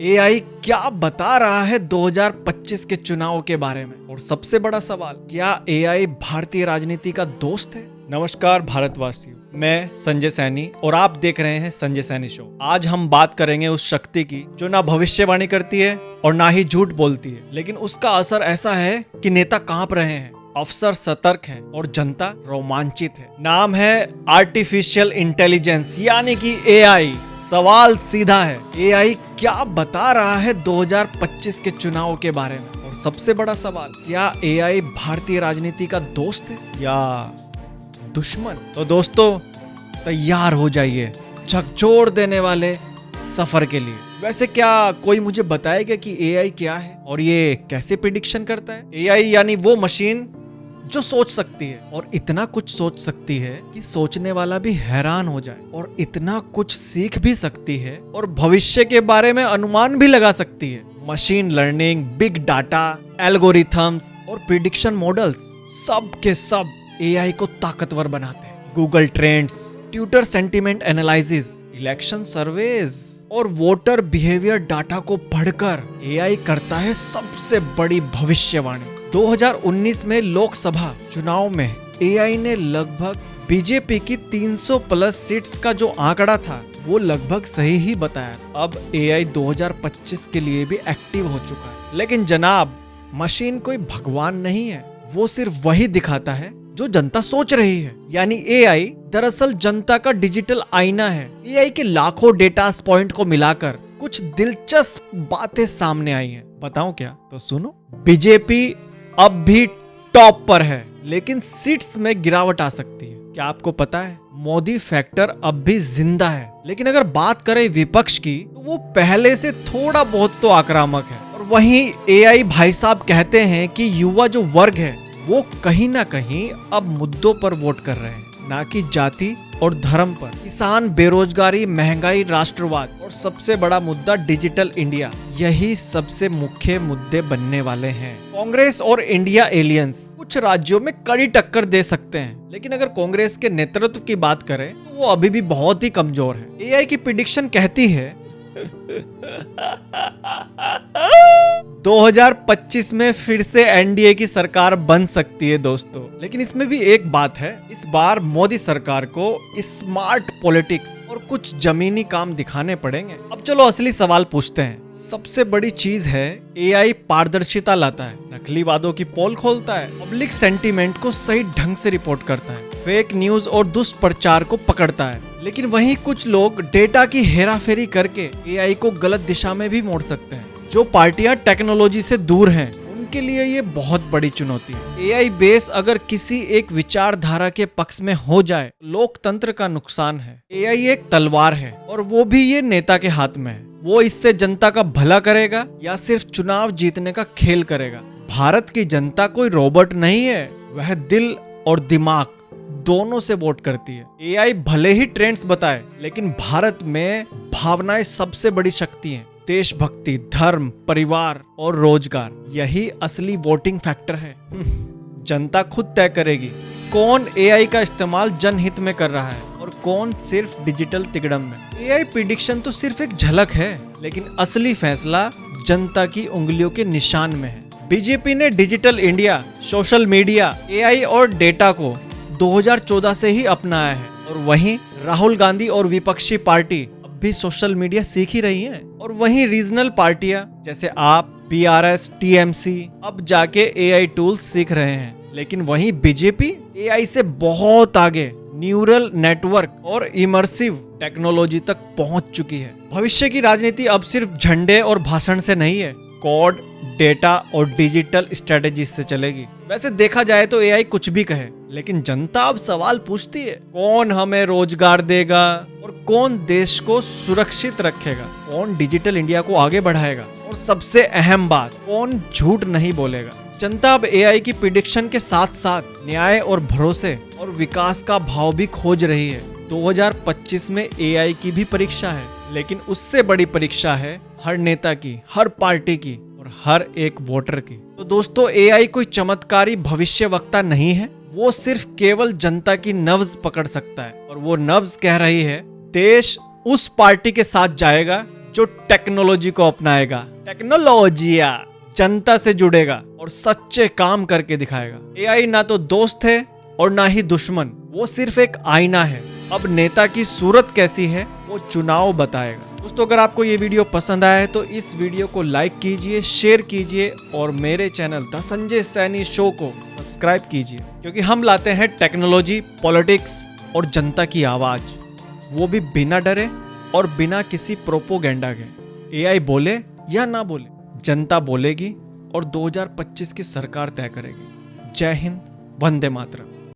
AI क्या बता रहा है 2025 के चुनाव के बारे में? और सबसे बड़ा सवाल, क्या एआई भारतीय राजनीति का दोस्त है? नमस्कार भारतवासियों, मैं संजय सैनी और आप देख रहे हैं संजय सैनी शो। आज हम बात करेंगे उस शक्ति की जो ना भविष्यवाणी करती है और ना ही झूठ बोलती है, लेकिन उसका असर ऐसा है कि नेता कांप रहे हैं, अफसर सतर्क हैं और जनता रोमांचित है। नाम है आर्टिफिशियल इंटेलिजेंस यानी कि एआई। सवाल सीधा है, एआई क्या बता रहा है 2025 के चुनाव के बारे में? और सबसे बड़ा सवाल, क्या एआई भारतीय राजनीति का दोस्त है या दुश्मन? तो दोस्तों तैयार हो जाइए झकझोर देने वाले सफर के लिए। वैसे क्या कोई मुझे बताएगा कि एआई क्या है और ये कैसे प्रिडिक्शन करता है? एआई यानी वो मशीन जो सोच सकती है, और इतना कुछ सोच सकती है कि सोचने वाला भी हैरान हो जाए, और इतना कुछ सीख भी सकती है और भविष्य के बारे में अनुमान भी लगा सकती है। Machine learning, big data, algorithms और प्रिडिक्शन मॉडल्स सब के सब एआई को ताकतवर बनाते हैं। Google trends, Twitter sentiment analysis, election surveys और वोटर बिहेवियर डाटा को पढ़कर एआई करता है सबसे बड़ी भविष्यवाणी। 2019 में लोकसभा चुनाव में एआई ने लगभग बीजेपी की 300 प्लस सीट्स का जो आंकड़ा था वो लगभग सही ही बताया। अब एआई 2025 के लिए भी एक्टिव हो चुका है। लेकिन जनाब, मशीन कोई भगवान नहीं है, वो सिर्फ वही दिखाता है जो जनता सोच रही है। यानी एआई दरअसल जनता का डिजिटल आईना है। एआई के लाखों डेटा पॉइंट को मिलाकर कुछ दिलचस्प बातें सामने आई हैं। बताऊं क्या? तो सुनो। बीजेपी अब भी टॉप पर है, लेकिन सीट्स में गिरावट आ सकती है। क्या आपको पता है? मोदी फैक्टर अब भी जिंदा है। लेकिन अगर बात करें विपक्ष की, तो वो पहले से थोड़ा बहुत तो आक्रामक है। और वहीं एआई भाई साहब कहते हैं कि युवा जो वर्ग है वो कहीं ना कहीं अब मुद्दों पर वोट कर रहे हैं, ना कि जाति और धर्म पर। किसान, बेरोजगारी, महंगाई, राष्ट्रवाद और सबसे बड़ा मुद्दा डिजिटल इंडिया, यही सबसे मुख्य मुद्दे बनने वाले हैं। कांग्रेस और इंडिया एलियंस कुछ राज्यों में कड़ी टक्कर दे सकते हैं, लेकिन अगर कांग्रेस के नेतृत्व की बात करें तो वो अभी भी बहुत ही कमजोर है। एआई की प्रिडिक्शन कहती है 2025 में फिर से एनडीए की सरकार बन सकती है दोस्तों। लेकिन इसमें भी एक बात है, इस बार मोदी सरकार को स्मार्ट पॉलिटिक्स और कुछ जमीनी काम दिखाने पड़ेंगे। अब चलो असली सवाल पूछते हैं। सबसे बड़ी चीज है, एआई पारदर्शिता लाता है, नकली वादों की पोल खोलता है, पब्लिक सेंटीमेंट को सही ढंग से रिपोर्ट करता है, फेक न्यूज और दुष्प्रचार को पकड़ता है। लेकिन वहीं कुछ लोग डेटा की हेराफेरी करके एआई को गलत दिशा में भी मोड़ सकते हैं। जो पार्टियां टेक्नोलॉजी से दूर हैं, उनके लिए ये बहुत बड़ी चुनौती है। एआई बेस अगर किसी एक विचारधारा के पक्ष में हो जाए, लोकतंत्र का नुकसान है। एआई एक तलवार है और वो भी ये नेता के हाथ में है। वो इससे जनता का भला करेगा या सिर्फ चुनाव जीतने का खेल करेगा। भारत की जनता कोई रोबोट नहीं है, वह दिल और दिमाग दोनों से वोट करती है। एआई भले ही ट्रेंड्स बताए, लेकिन भारत में भावनाएं सबसे बड़ी शक्ति हैं। देशभक्ति, धर्म, परिवार और रोजगार, यही असली वोटिंग फैक्टर है। जनता खुद तय करेगी कौन एआई का इस्तेमाल जनहित में कर रहा है और कौन सिर्फ डिजिटल तिकड़म में। एआई प्रिडिक्शन तो सिर्फ एक झलक है, लेकिन असली फैसला जनता की उंगलियों के निशान में है। बीजेपी ने digital India, social media, AI और डेटा को 2014 से ही अपनाया है, और वहीं राहुल गांधी और विपक्षी पार्टी अब भी सोशल मीडिया सीख ही रही हैं। और वहीं रीजनल पार्टियां जैसे आप, बीआरएस, टीएमसी अब जाके एआई टूल्स सीख रहे हैं। लेकिन वहीं बीजेपी एआई से बहुत आगे न्यूरल नेटवर्क और इमर्सिव टेक्नोलॉजी तक पहुंच चुकी है। भविष्य की राजनीति अब सिर्फ झंडे और भाषण से नहीं है, कोड, डेटा और डिजिटल स्ट्रेटेजी से चलेगी। वैसे देखा जाए तो एआई कुछ भी कहे, लेकिन जनता अब सवाल पूछती है, कौन हमें रोजगार देगा और कौन देश को सुरक्षित रखेगा, कौन डिजिटल इंडिया को आगे बढ़ाएगा, और सबसे अहम बात, कौन झूठ नहीं बोलेगा। जनता अब एआई की प्रिडिक्शन के साथ साथ न्याय और भरोसे और विकास का भाव भी खोज रही है। 2025 में एआई की भी परीक्षा है, लेकिन उससे बड़ी परीक्षा है हर नेता की, हर पार्टी की और हर एक वोटर की। तो दोस्तों, एआई कोई चमत्कारी भविष्यवक्ता नहीं है, वो सिर्फ केवल जनता की नब्ज पकड़ सकता है। और वो नब्ज कह रही है, देश उस पार्टी के साथ जाएगा जो टेक्नोलॉजी को अपनाएगा, टेक्नोलॉजिया जनता से जुड़ेगा और सच्चे काम करके दिखाएगा। एआई ना तो दोस्त है और ना ही दुश्मन, वो सिर्फ एक आईना है। अब नेता की सूरत कैसी है वो चुनाव बताएगा। दोस्तों, अगर आपको ये वीडियो पसंद आया है तो इस वीडियो को लाइक कीजिए, शेयर कीजिए और मेरे channel the Sanjay Saini show को सब्सक्राइब कीजिए, क्योंकि हम लाते हैं टेक्नोलॉजी, पॉलिटिक्स और जनता की आवाज, वो भी बिना डरे और बिना किसी प्रोपोगेंडा के। एआई बोले या ना बोले, जनता बोलेगी और 2025 की सरकार तय करेगी। जय हिंद, वंदे मातरम।